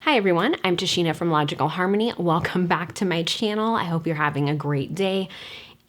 Hi everyone, I'm Tashina from Logical Harmony. Welcome back to my channel. I hope you're having a great day.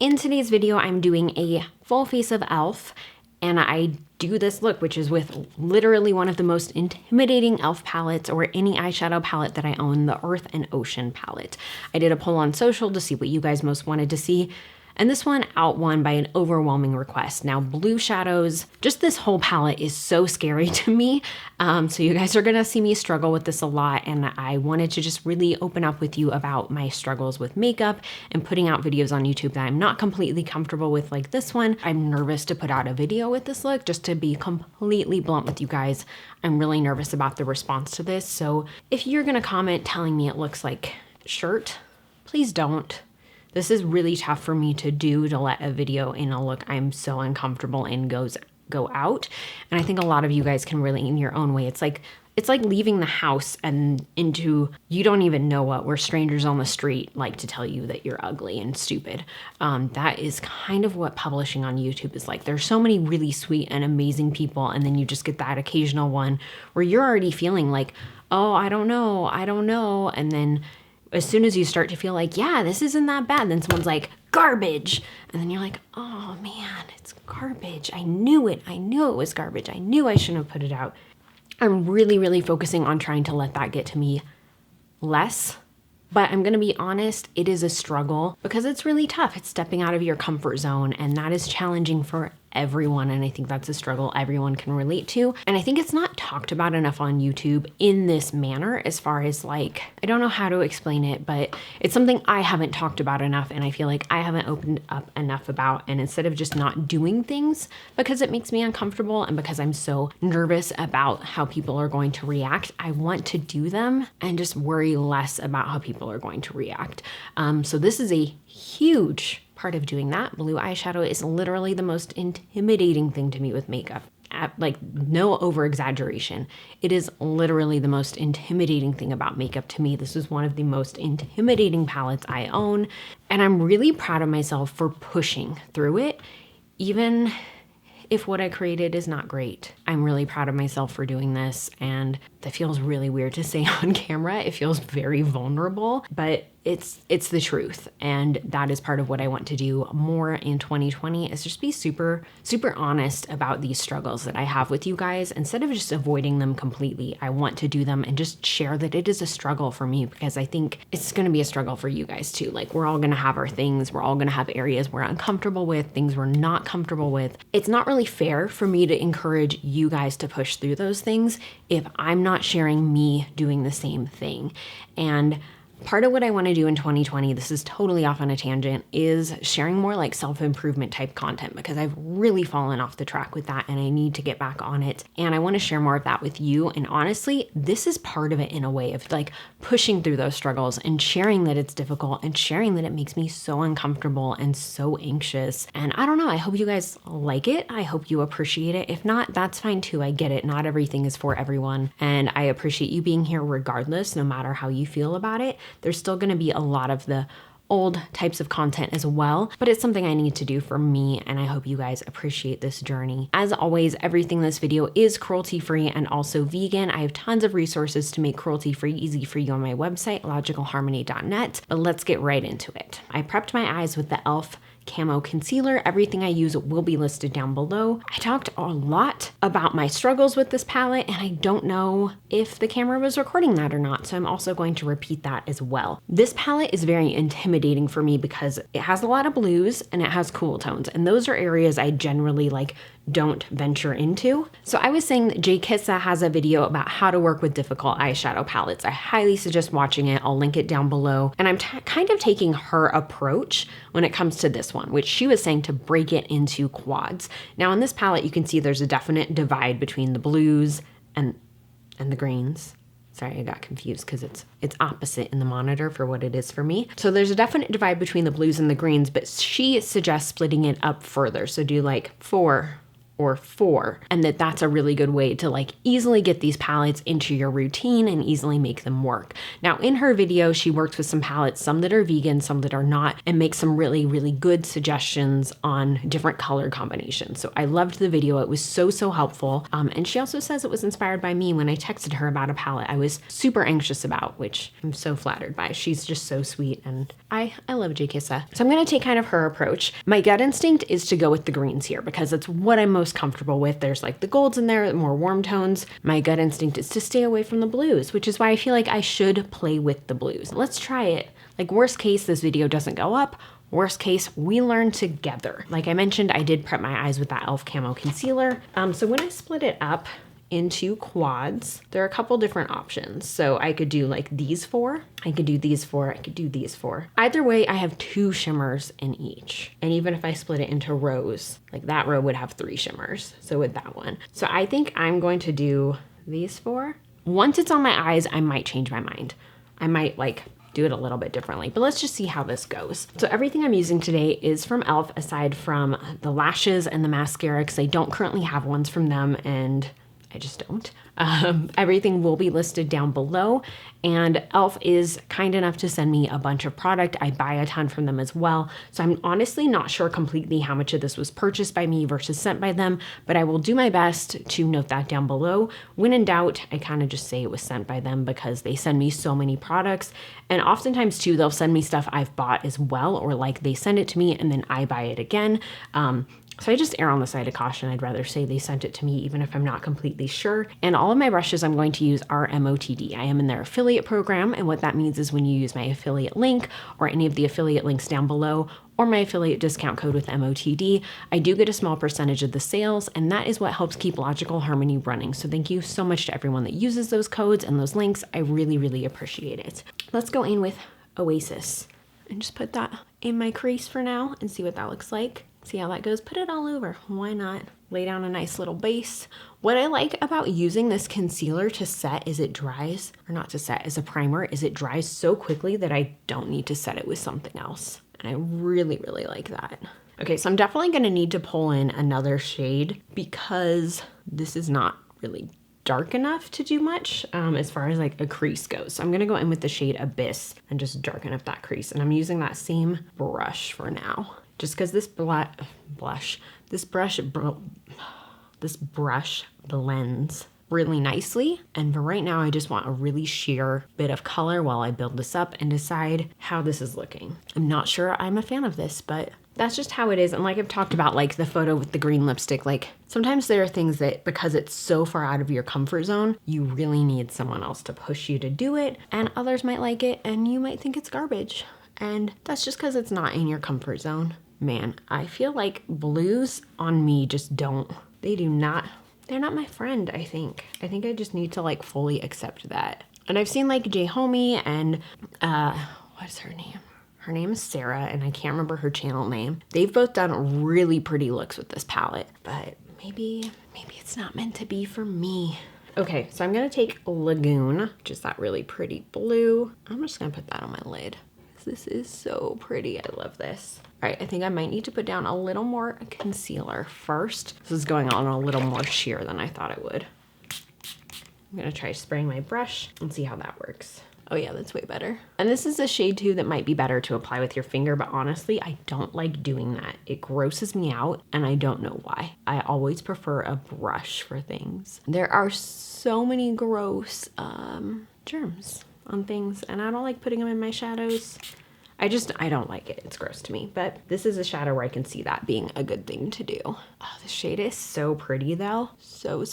In today's video, I'm doing a full face of e.l.f. and I do this look, which is with literally one of the most intimidating e.l.f. palettes or any eyeshadow palette that I own, the Earth and Ocean palette. I did a poll on social to see what you guys most wanted to see. And this one outwon by an overwhelming request. Now, blue shadows, just this whole palette is so scary to me. So you guys are gonna see me struggle with this a lot. And I wanted to just really open up with you about my struggles with makeup and putting out videos on YouTube that I'm not completely comfortable with, like this one. I'm nervous to put out a video with this look, just to be completely blunt with you guys. I'm really nervous about the response to this. So if you're gonna comment telling me it looks like shirt, please don't. This is really tough for me to do, to let a video in a look I'm so uncomfortable in go out. And I think a lot of you guys can relate in your own way. It's like leaving the house and into, you don't even know what, where strangers on the street like to tell you that you're ugly and stupid. That is kind of what publishing on YouTube is like. There's so many really sweet and amazing people, and then you just get that occasional one where you're already feeling like, oh, I don't know. And then as soon as you start to feel like, yeah, this isn't that bad, then someone's like, garbage. And then you're like, oh man, it's garbage. I knew it was garbage. I knew I shouldn't have put it out. I'm really focusing on trying to let that get to me less. But I'm gonna be honest, it is a struggle because it's really tough. It's stepping out of your comfort zone, and that is challenging for everyone. And I think that's a struggle everyone can relate to. And I think it's not talked about enough on YouTube in this manner, as far as like, I don't know how to explain it, but it's something I haven't talked about enough. And I feel like I haven't opened up enough about, and instead of just not doing things because it makes me uncomfortable and because I'm so nervous about how people are going to react, I want to do them and just worry less about how people are going to react. So this is a huge part of doing that. Blue eyeshadow is literally the most intimidating thing to me with makeup. Like, no over exaggeration. It is literally the most intimidating thing about makeup to me. This is one of the most intimidating palettes I own, and I'm really proud of myself for pushing through it, even if what I created is not great. I'm really proud of myself for doing this, and that feels really weird to say on camera. It feels very vulnerable, but it's the truth. And that is part of what I want to do more in 2020, is just be super honest about these struggles that I have with you guys. Instead of just avoiding them completely, I want to do them and just share that it is a struggle for me, because I think it's gonna be a struggle for you guys too. Like, we're all gonna have our things. We're all gonna have areas we're uncomfortable with, things we're not comfortable with. It's not really fair for me to encourage you guys to push through those things if I'm not sharing me doing the same thing. And part of what I want to do in 2020, this is totally off on a tangent, is sharing more like self-improvement type content, because I've really fallen off the track with that and I need to get back on it. And I want to share more of that with you. And honestly, this is part of it, in a way of like pushing through those struggles and sharing that it's difficult and sharing that it makes me so uncomfortable and so anxious. And I don't know, I hope you guys like it. I hope you appreciate it. If not, that's fine too. I get it. Not everything is for everyone. And I appreciate you being here regardless, no matter how you feel about it. There's still going to be a lot of the old types of content as well, but it's something I need to do for me, and I hope you guys appreciate this journey. As always, everything in this video is cruelty-free and also vegan. I have tons of resources to make cruelty-free easy for you on my website, logicalharmony.net, but let's get right into it. I prepped my eyes with the e.l.f. Camo concealer. Everything I use will be listed down below. I talked a lot about my struggles with this palette, and I don't know if the camera was recording that or not, so I'm also going to repeat that as well. This palette is very intimidating for me because it has a lot of blues and it has cool tones, and those are areas I generally like don't venture into. So I was saying that GRWM has a video about how to work with difficult eyeshadow palettes. I highly suggest watching it. I'll link it down below. And I'm kind of taking her approach when it comes to this one, which she was saying to break it into quads. Now in this palette, you can see there's a definite divide between the blues and the greens. Sorry, I got confused because it's opposite in the monitor for what it is for me. So there's a definite divide between the blues and the greens, but she suggests splitting it up further. So do like 4 or 4, and that's a really good way to like easily get these palettes into your routine and easily make them work. Now in her video, she works with some palettes, some that are vegan, some that are not, and makes some really, really good suggestions on different color combinations. So I loved the video. It was so helpful. And she also says it was inspired by me when I texted her about a palette I was super anxious about, which I'm so flattered by. She's just so sweet, and I love GRWM. So I'm gonna take kind of her approach. My gut instinct is to go with the greens here because it's what I'm most comfortable with. There's like the golds in there, more warm tones. My gut instinct is to stay away from the blues, which is why I feel like I should play with the blues. Let's try it. Like worst case, this video doesn't go up. Worst case, we learn together. Like I mentioned, I did prep my eyes with that e.l.f. Camo concealer. So when I split it up into quads, there are a couple different options. So I could do like these 4, I could do these 4, I could do these 4. Either way, I have 2 shimmers in each. And even if I split it into rows, like that row would have 3 shimmers. So with that one. So I think I'm going to do these 4. Once it's on my eyes, I might change my mind. I might like do it a little bit differently, but let's just see how this goes. So everything I'm using today is from e.l.f. aside from the lashes and the mascara, because I don't currently have ones from them and I just don't. Everything will be listed down below, and e.l.f. is kind enough to send me a bunch of product. I buy a ton from them as well. So I'm honestly not sure completely how much of this was purchased by me versus sent by them, but I will do my best to note that down below. When in doubt, I kind of just say it was sent by them because they send me so many products. And oftentimes too, they'll send me stuff I've bought as well, or like they send it to me and then I buy it again. So I just err on the side of caution. I'd rather say they sent it to me even if I'm not completely sure. And all of my brushes I'm going to use are MOTD. I am in their affiliate program, and what that means is when you use my affiliate link or any of the affiliate links down below or my affiliate discount code with MOTD, I do get a small percentage of the sales, and that is what helps keep Logical Harmony running. So thank you so much to everyone that uses those codes and those links. I really, really appreciate it. Let's go in with Oasis and just put that in my crease for now and see what that looks like. See how that goes. Put it all over. Why not? Lay down a nice little base. What I like about using this concealer to set is it dries, or not to set, as a primer, is it dries so quickly that I don't need to set it with something else. And I really, really like that. Okay, so I'm definitely going to need to pull in another shade because this is not really dark enough to do much as far as like a crease goes. So I'm going to go in with the shade Abyss and just darken up that crease. And I'm using that same brush for now. Just because this brush blends really nicely. And for right now, I just want a really sheer bit of color while I build this up and decide how this is looking. I'm not sure I'm a fan of this, but that's just how it is. And like I've talked about, like the photo with the green lipstick, like sometimes there are things that because it's so far out of your comfort zone, you really need someone else to push you to do it. And others might like it and you might think it's garbage. And that's just because it's not in your comfort zone. Man, I feel like blues on me just don't, they're not my friend, I think. I think I just need to like fully accept that. And I've seen like J Homie and, what's her name? Her name is Sarah, and I can't remember her channel name. They've both done really pretty looks with this palette, but maybe it's not meant to be for me. Okay, so I'm gonna take Lagoon, which is that really pretty blue. I'm just gonna put that on my lid. This is so pretty. I love this. All right, I think I might need to put down a little more concealer first. This is going on a little more sheer than I thought it would. I'm gonna try spraying my brush and see how that works. Oh yeah, that's way better. And this is a shade too that might be better to apply with your finger, but honestly, I don't like doing that. It grosses me out and I don't know why. I always prefer a brush for things. There are so many gross germs on things and I don't like putting them in my shadows. I don't like it. It's gross to me, but this is a shadow where I can see that being a good thing to do. Oh, the shade is so pretty though. So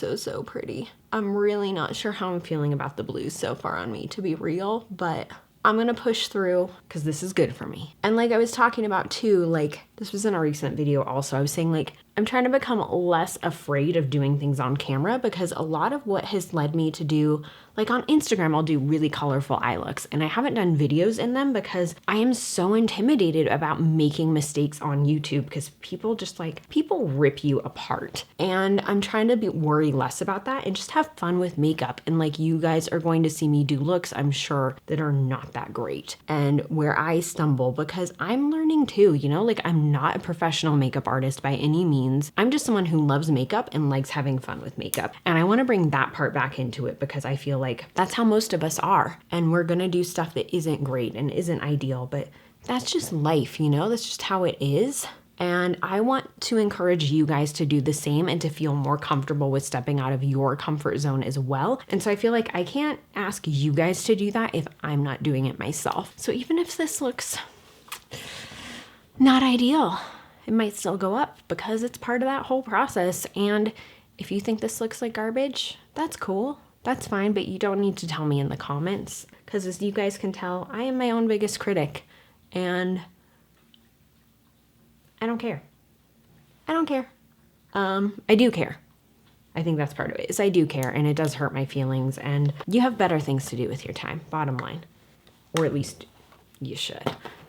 pretty. I'm really not sure how I'm feeling about the blues so far on me, to be real, but I'm gonna push through because this is good for me. And like I was talking about too, like this was in a recent video also, I was saying like, I'm trying to become less afraid of doing things on camera because a lot of what has led me to do Like on Instagram, I'll do really colorful eye looks, and I haven't done videos in them because I am so intimidated about making mistakes on YouTube because people just like, people rip you apart. And I'm trying to worry less about that and just have fun with makeup. And like, you guys are going to see me do looks, I'm sure, that are not that great and where I stumble because I'm learning too, you know, like I'm not a professional makeup artist by any means. I'm just someone who loves makeup and likes having fun with makeup. And I want to bring that part back into it because I feel like that's how most of us are. And we're going to do stuff that isn't great and isn't ideal, but that's just life, you know, that's just how it is. And I want to encourage you guys to do the same and to feel more comfortable with stepping out of your comfort zone as well. And so I feel like I can't ask you guys to do that if I'm not doing it myself. So even if this looks not ideal, it might still go up because it's part of that whole process. And if you think this looks like garbage, that's cool. That's fine, but you don't need to tell me in the comments because as you guys can tell, I am my own biggest critic and I don't care. I don't care. I do care. I think that's part of it, is I do care and it does hurt my feelings and you have better things to do with your time, bottom line. Or at least you should.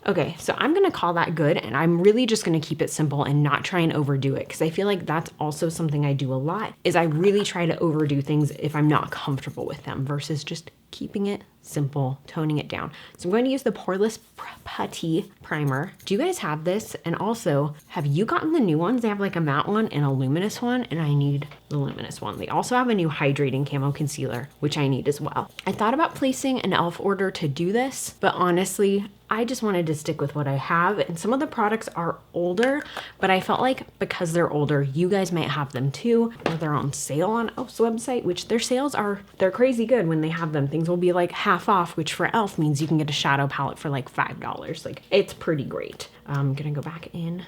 Okay, so I'm gonna call that good and I'm really just gonna keep it simple and not try and overdo it because I feel like that's also something I do a lot is I really try to overdo things if I'm not comfortable with them versus just keeping it simple, toning it down. So I'm going to use the Poreless Putty primer. Do you guys have this? And also, have you gotten the new ones? They have like a matte one and a luminous one, and I need the luminous one. They also have a new hydrating camo concealer, which I need as well. I thought about placing an e.l.f. order to do this, but honestly, I just wanted to stick with what I have. And some of the products are older, but I felt like because they're older, you guys might have them too, or they're on sale on e.l.f.'s website, which their sales are, they're crazy good when they have them. Things will be like half off, which for e.l.f. means you can get a shadow palette for like $5. Like it's pretty great. I'm gonna go back in.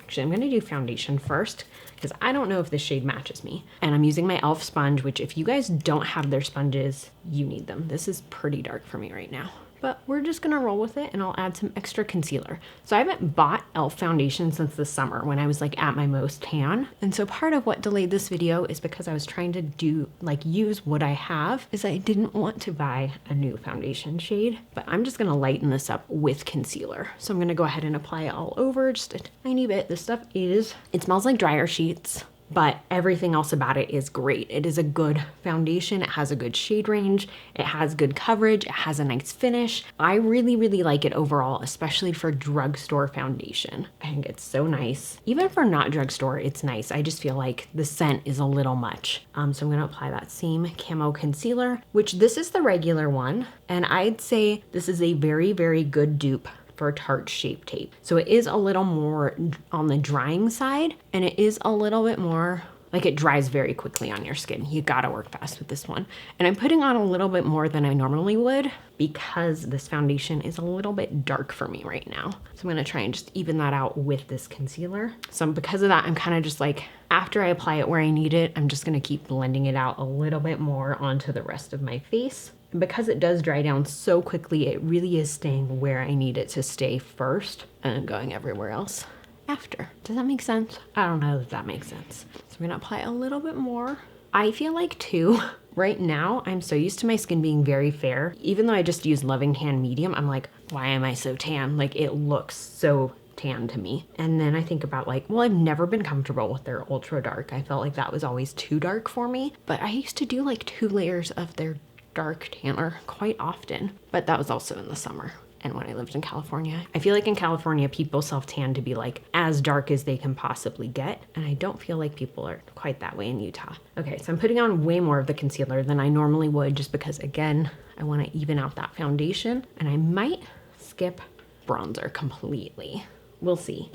Actually, I'm gonna do foundation first because I don't know if this shade matches me. And I'm using my e.l.f. sponge, which if you guys don't have their sponges, you need them. This is pretty dark for me right now. But we're just gonna roll with it and I'll add some extra concealer. So I haven't bought e.l.f. foundation since the summer when I was like at my most tan. And so part of what delayed this video is because I was trying to do like use what I have is I didn't want to buy a new foundation shade, but I'm just gonna lighten this up with concealer. So I'm gonna go ahead and apply it all over just a tiny bit. This stuff it smells like dryer sheets, but everything else about it is great. It is a good foundation. It has a good shade range. It has good coverage. It has a nice finish. I really, really like it overall, especially for drugstore foundation. I think it's so nice. Even for not drugstore, it's nice. I just feel like the scent is a little much. So I'm gonna apply that same camo concealer, which this is the regular one. And I'd say this is a very, very good dupe for Tarte Shape Tape. So it is a little more on the drying side and it is a little bit more, like it dries very quickly on your skin. You gotta work fast with this one. And I'm putting on a little bit more than I normally would because this foundation is a little bit dark for me right now. So I'm gonna try and just even that out with this concealer. So because of that, I'm kind of just like, after I apply it where I need it, I'm just gonna keep blending it out a little bit more onto the rest of my face. And because it does dry down so quickly, it really is staying where I need it to stay first and going everywhere else after. Does that make sense? I don't know if that makes sense. So I'm gonna apply a little bit more. I feel like too, right now, I'm so used to my skin being very fair. Even though I just use Loving Tan Medium, I'm like, why am I so tan? Like it looks so tan to me. And then I think about like, well, I've never been comfortable with their ultra dark. I felt like that was always too dark for me, but I used to do like 2 layers of their dark tanner quite often, but that was also in the summer and when I lived in California. I feel like in California, people self-tan to be like as dark as they can possibly get, and I don't feel like people are quite that way in Utah. Okay, so I'm putting on way more of the concealer than I normally would just because, again, I want to even out that foundation, and I might skip bronzer completely. We'll see.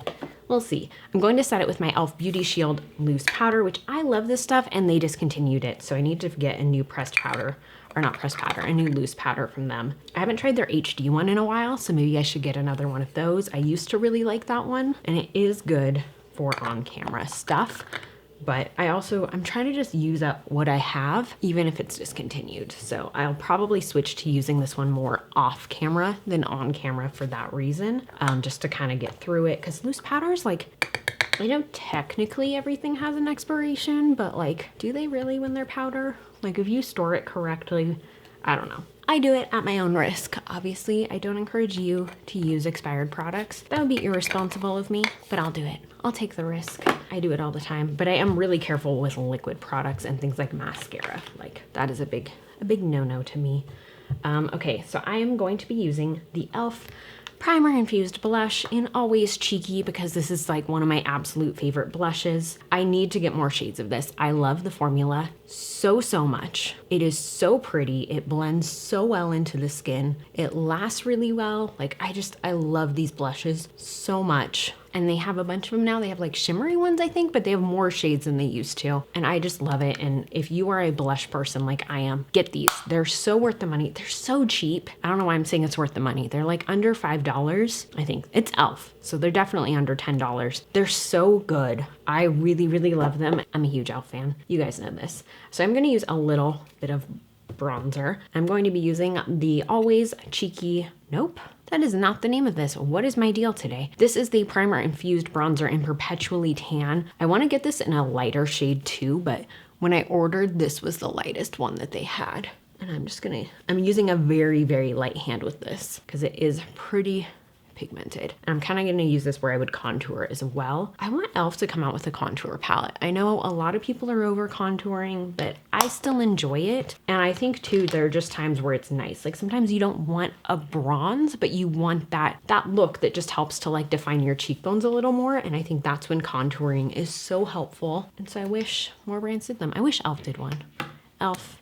We'll see. I'm going to set it with my e.l.f. Beauty Shield loose powder, which I love this stuff, and they discontinued it, so I need to get a new pressed powder. Or not pressed powder, a new loose powder from them. I haven't tried their HD one in a while, so maybe I should get another one of those. I used to really like that one, and it is good for on-camera stuff. But I'm trying to just use up what I have, even if it's discontinued. So I'll probably switch to using this one more off camera than on camera for that reason, just to kind of get through it. Because loose powders, like, I know technically everything has an expiration, but like, do they really when they're powder? Like if you store it correctly, I don't know. I do it at my own risk. Obviously, I don't encourage you to use expired products. That would be irresponsible of me, but I'll do it. I'll take the risk. I do it all the time, but I am really careful with liquid products and things like mascara. Like that is a big no-no to me. Okay, so I am going to be using the e.l.f. Primer Infused Blush in Always Cheeky because this is like one of my absolute favorite blushes. I need to get more shades of this. I love the formula so much. It is so pretty. It blends so well into the skin. It lasts really well. Like I love these blushes so much. And they have a bunch of them now. They have like shimmery ones, I think, but they have more shades than they used to. And I just love it. And if you are a blush person like I am, get these. They're so worth the money. They're so cheap. I don't know why I'm saying it's worth the money. They're like under $5. I think it's e.l.f. So they're definitely under $10. They're so good. I really love them. I'm a huge e.l.f. fan. You guys know this. So I'm gonna use a little bit of bronzer. I'm going to be using the Always Cheeky, nope. That is not the name of this. What is my deal today? This is the Primer Infused Bronzer in Perpetually Tan. I want to get this in a lighter shade too, but when I ordered, this was the lightest one that they had. And I'm using a very light hand with this because it is pretty pigmented. And I'm kind of going to use this where I would contour as well. I want e.l.f. to come out with a contour palette. I know a lot of people are over contouring, but I still enjoy it. And I think too, there are just times where it's nice. Like sometimes you don't want a bronze, but you want that look that just helps to like define your cheekbones a little more. And I think that's when contouring is so helpful. And so I wish more brands did them. I wish e.l.f. did one. e.l.f.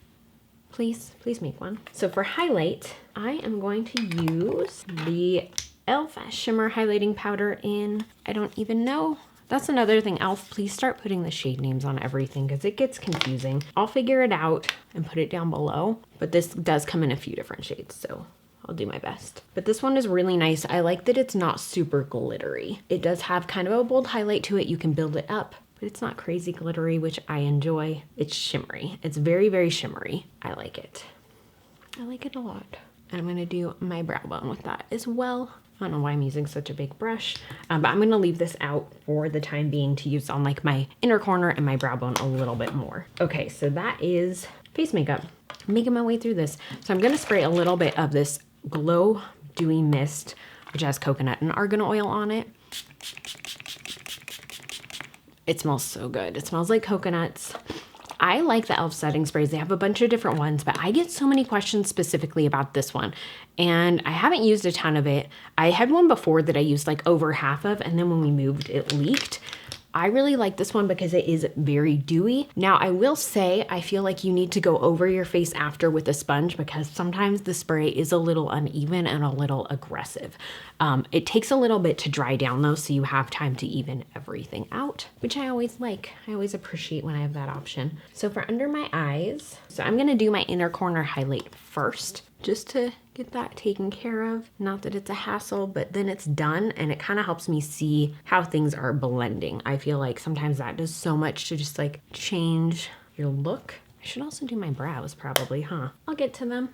Please make one. So for highlight, I am going to use the e.l.f. Shimmer highlighting powder in, I don't even know. That's another thing, e.l.f. please start putting the shade names on everything because it gets confusing. I'll figure it out and put it down below, but this does come in a few different shades, so I'll do my best. But this one is really nice. I like that it's not super glittery. It does have kind of a bold highlight to it. You can build it up, but it's not crazy glittery, which I enjoy. It's shimmery. It's very shimmery. I like it. I like it a lot. And I'm gonna do my brow bone with that as well. I don't know why I'm using such a big brush, but I'm gonna leave this out for the time being to use on like my inner corner and my brow bone a little bit more. Okay, so that is face makeup. I'm making my way through this. So I'm gonna spray a little bit of this Glow Dewy Mist, which has coconut and argan oil on it. It smells so good. It smells like coconuts. I like the e.l.f. setting sprays. They have a bunch of different ones, but I get so many questions specifically about this one. And I haven't used a ton of it. I had one before that I used like over half of, and then when we moved, it leaked. I really like this one because it is very dewy. Now I will say, I feel like you need to go over your face after with a sponge because sometimes the spray is a little uneven and a little aggressive. It takes a little bit to dry down though, so you have time to even everything out, which I always like. I always appreciate when I have that option. So for under my eyes, so I'm gonna do my inner corner highlight first, just to get that taken care of. Not that it's a hassle, but then it's done and it kind of helps me see how things are blending. I feel like sometimes that does so much to just like change your look. I should also do my brows probably, huh? I'll get to them.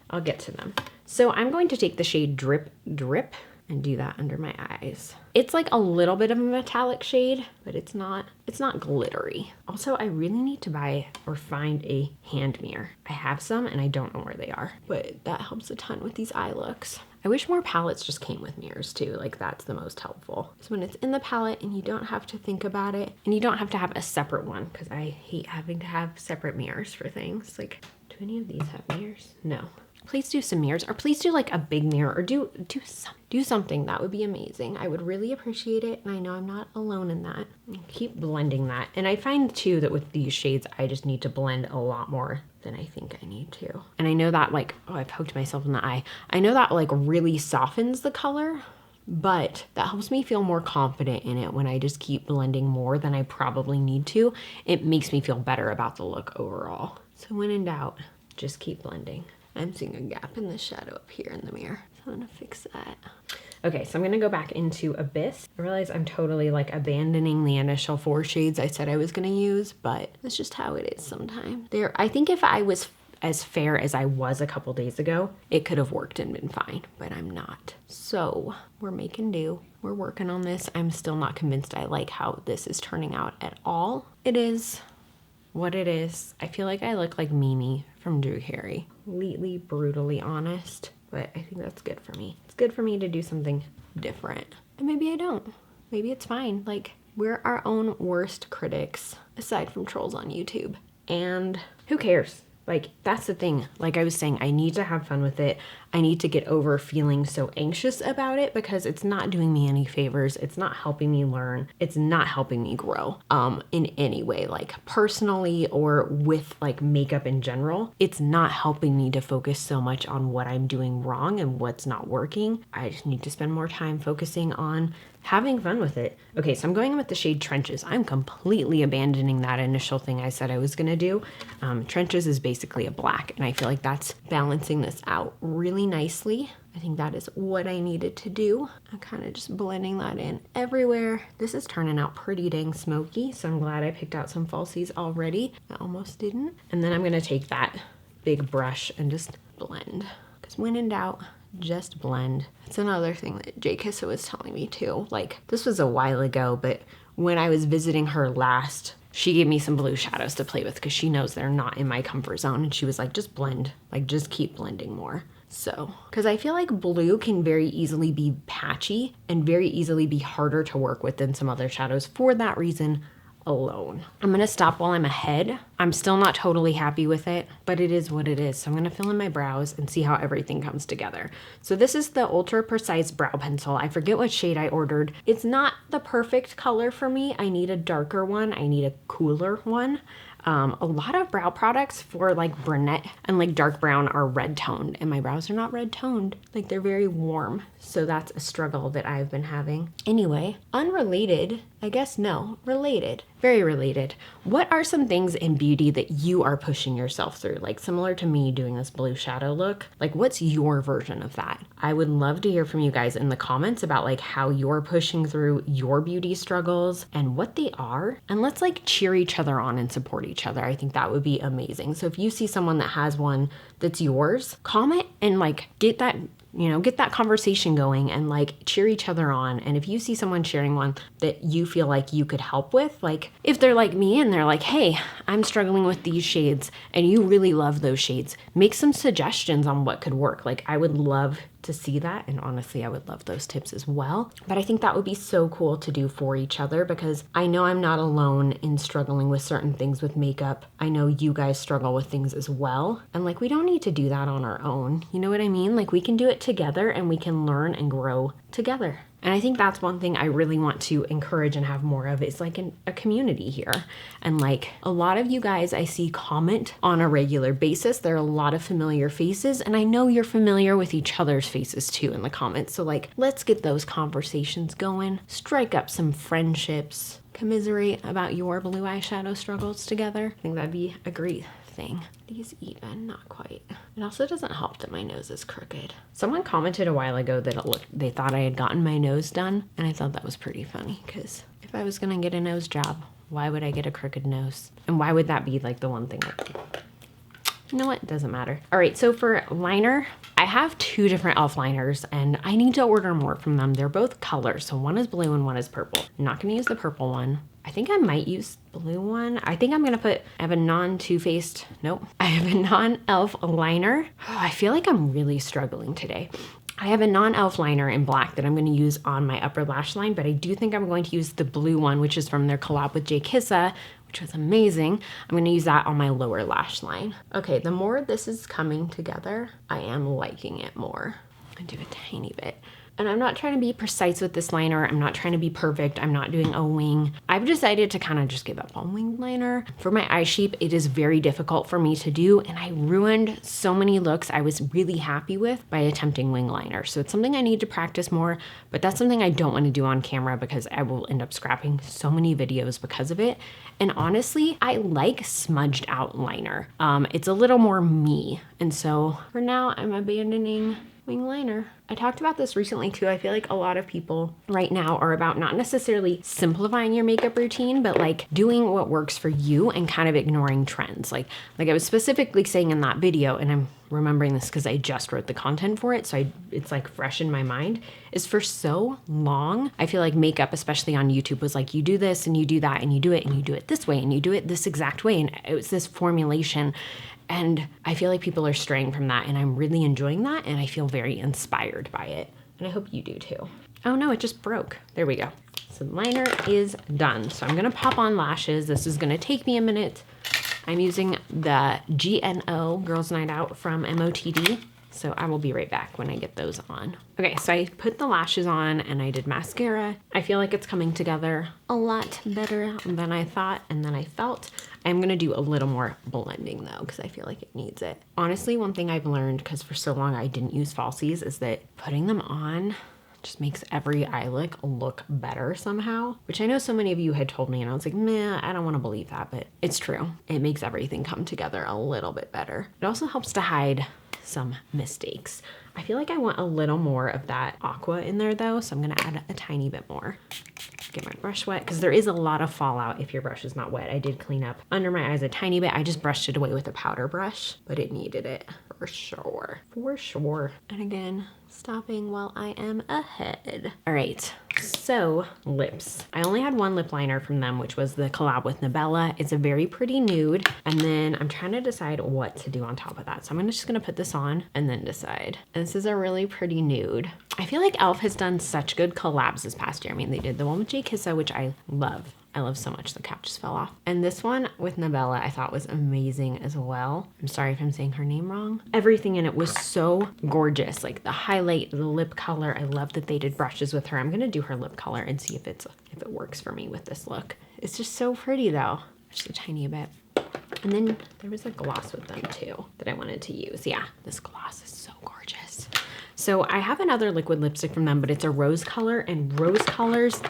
So I'm going to take the shade Drip Drip and do that under my eyes. It's like a little bit of a metallic shade, but it's not glittery. Also, I really need to buy or find a hand mirror. I have some and I don't know where they are, but that helps a ton with these eye looks. I wish more palettes just came with mirrors too. Like that's the most helpful. So when it's in the palette and you don't have to think about it and you don't have to have a separate one, because I hate having to have separate mirrors for things. Like, do any of these have mirrors? No. Please do some mirrors, or please do like a big mirror, or do something. That would be amazing. I would really appreciate it, and I know I'm not alone in that. Keep blending that. And I find too that with these shades, I just need to blend a lot more than I think I need to. And I know that like, oh, I poked myself in the eye. I know that like really softens the color, but that helps me feel more confident in it when I just keep blending more than I probably need to. It makes me feel better about the look overall. So when in doubt, just keep blending. I'm seeing a gap in the shadow up here in the mirror, so I'm gonna fix that. Okay, so I'm gonna go back into Abyss. I realize I'm totally like abandoning the initial 4 shades I said I was gonna use, but that's just how it is sometimes. I think if I was as fair as I was a couple days ago, it could have worked and been fine, but I'm not. So we're making do. We're working on this. I'm still not convinced I like how this is turning out at all. It is what it is. I feel like I look like Mimi from Drew Carey. Completely, brutally honest, but I think that's good for me. It's good for me to do something different. And maybe I don't. Maybe it's fine. Like, we're our own worst critics, aside from trolls on YouTube. And who cares? Like, that's the thing. Like I was saying, I need to have fun with it. I need to get over feeling so anxious about it because it's not doing me any favors. It's not helping me learn. It's not helping me grow in any way, like personally or with like makeup in general. It's not helping me to focus so much on what I'm doing wrong and what's not working. I just need to spend more time focusing on having fun with it. Okay, so I'm going in with the shade Trenches. I'm completely abandoning that initial thing I said I was gonna do. Trenches is basically a black, and I feel like that's balancing this out really nicely. I think that is what I needed to do. I'm kind of just blending that in everywhere. This is turning out pretty dang smoky, so I'm glad I picked out some falsies already. I almost didn't. And then I'm gonna take that big brush and just blend. Because when in doubt, just blend. It's another thing that GRWM was telling me too. Like, this was a while ago, but when I was visiting her last, she gave me some blue shadows to play with because she knows they're not in my comfort zone. And she was like, just blend, like just keep blending more. So, because I feel like blue can very easily be patchy and very easily be harder to work with than some other shadows for that reason alone. I'm gonna stop while I'm ahead. I'm still not totally happy with it, but it is what it is. So I'm gonna fill in my brows and see how everything comes together. So this is the Ultra Precise Brow Pencil. I forget what shade I ordered. It's not the perfect color for me. I need a darker one. I need a cooler one. A lot of brow products for like brunette and like dark brown are red toned, and my brows are not red toned. Like, they're very warm. So that's a struggle that I've been having. Anyway, unrelated, I guess, no, related, very related. What are some things in beauty that you are pushing yourself through? Like, similar to me doing this blue shadow look, like what's your version of that? I would love to hear from you guys in the comments about like how you're pushing through your beauty struggles and what they are. And let's like cheer each other on and support each other. I think that would be amazing. So if you see someone that has one that's yours, comment and like get that, you know, get that conversation going and like cheer each other on. And if you see someone sharing one that you feel like you could help with, like if they're like me and they're like, hey, I'm struggling with these shades and you really love those shades, make some suggestions on what could work. Like, I would love to see that. And honestly, I would love those tips as well. But I think that would be so cool to do for each other because I know I'm not alone in struggling with certain things with makeup. I know you guys struggle with things as well. And like, we don't need to do that on our own. You know what I mean? Like, we can do it together and we can learn and grow together. And I think that's one thing I really want to encourage and have more of is like a community here. And like a lot of you guys I see comment on a regular basis. There are a lot of familiar faces, and I know you're familiar with each other's faces too in the comments. So like, let's get those conversations going, strike up some friendships, commiserate about your blue eyeshadow struggles together. I think that'd be a great thing. These even, not quite. It also doesn't help that my nose is crooked. Someone commented a while ago that they thought I had gotten my nose done, and I thought that was pretty funny because if I was gonna get a nose job, why would I get a crooked nose? And why would that be like the one thing that, you know what, it doesn't matter. All right, so for liner, I have two different e.l.f. liners and I need to order more from them. They're both colors, so one is blue and one is purple. I'm not gonna use the purple one. I think I might use the blue one. I think I'm gonna I have a non-Too Faced, nope. I have a non-e.l.f. liner. Oh, I feel like I'm really struggling today. I have a non-e.l.f. liner in black that I'm gonna use on my upper lash line, but I do think I'm going to use the blue one, which is from their collab with GRWM, which was amazing. I'm gonna use that on my lower lash line. Okay, the more this is coming together, I am liking it more. I do a tiny bit. And I'm not trying to be precise with this liner. I'm not trying to be perfect. I'm not doing a wing. I've decided to kind of just give up on wing liner. For my eye shape, it is very difficult for me to do, and I ruined so many looks I was really happy with by attempting wing liner. So it's something I need to practice more, but that's something I don't want to do on camera because I will end up scrapping so many videos because of it. And honestly, I like smudged out liner. It's a little more me. And so for now, I'm abandoning wing liner. I talked about this recently too. I feel like a lot of people right now are about not necessarily simplifying your makeup routine, but like doing what works for you and kind of ignoring trends. Like I was specifically saying in that video, and I'm remembering this because I just wrote the content for it, so it's like fresh in my mind, is for so long, I feel like makeup, especially on YouTube, was like, you do this and you do that and you do it this way and you do it this exact way. And it was this formulation. And I feel like people are straying from that, and I'm really enjoying that, and I feel very inspired by it. And I hope you do too. Oh no, it just broke. There we go. So the liner is done. So I'm gonna pop on lashes. This is gonna take me a minute. I'm using the GNO Girls Night Out from MOTD. So I will be right back when I get those on. Okay, so I put the lashes on and I did mascara. I feel like it's coming together a lot better than I thought and than I felt. I'm gonna do a little more blending though, because I feel like it needs it. Honestly, one thing I've learned, because for so long I didn't use falsies, is that putting them on just makes every eye look better somehow, which I know so many of you had told me, and I was like, meh, I don't want to believe that, but it's true. It makes everything come together a little bit better. It also helps to hide some mistakes. I feel like I want a little more of that aqua in there though, so I'm gonna add a tiny bit more. Get my brush wet, because there is a lot of fallout if your brush is not wet. I did clean up under my eyes a tiny bit. I just brushed it away with a powder brush, but it needed it for sure, for sure. And again, stopping while I am ahead. All right, so lips. I only had one lip liner from them, which was the collab with Nabela. It's a very pretty nude. And then I'm trying to decide what to do on top of that. So I'm just gonna put this on and then decide. And this is a really pretty nude. I feel like e.l.f. has done such good collabs this past year. I mean, they did the one with GRWM, which I love. I love so much. The cap just fell off. And this one with Nabela I thought was amazing as well. I'm sorry if I'm saying her name wrong. Everything in it was so gorgeous. Like the highlight, the lip color. I love that they did brushes with her. I'm gonna do her lip color and see if it works for me with this look. It's just so pretty though. Just a tiny bit. And then there was a gloss with them too that I wanted to use. Yeah, this gloss is so gorgeous. So I have another liquid lipstick from them, but it's a rose color, and rose colors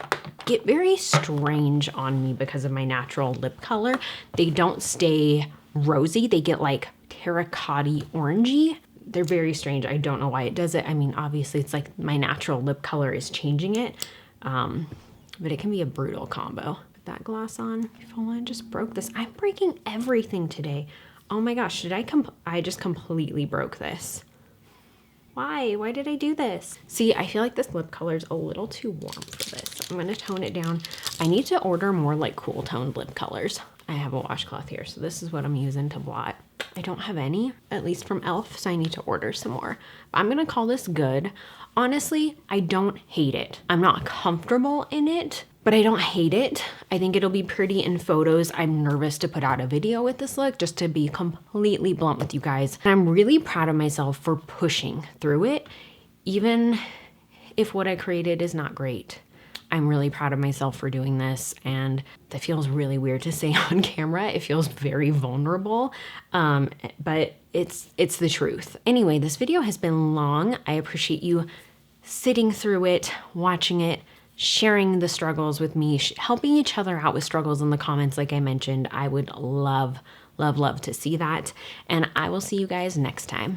get very strange on me because of my natural lip color. They don't stay rosy. They get like terracotta orangey. They're very strange. I don't know why it does it. I mean, obviously it's like my natural lip color is changing it, but it can be a brutal combo. Put that gloss on. I just broke this. I'm breaking everything today. Oh my gosh, did I just completely broke this. Why? Why did I do this? See, I feel like this lip color is a little too warm for this. I'm gonna tone it down. I need to order more like cool toned lip colors. I have a washcloth here, so this is what I'm using to blot. I don't have any, at least from e.l.f., so I need to order some more. I'm gonna call this good. Honestly, I don't hate it. I'm not comfortable in it, but I don't hate it. I think it'll be pretty in photos. I'm nervous to put out a video with this look, just to be completely blunt with you guys. And I'm really proud of myself for pushing through it, even if what I created is not great. I'm really proud of myself for doing this, and that feels really weird to say on camera. It feels very vulnerable, but it's the truth. Anyway, this video has been long. I appreciate you sitting through it, watching it, sharing the struggles with me, helping each other out with struggles in the comments like I mentioned. I would love, love, love to see that. And I will see you guys next time.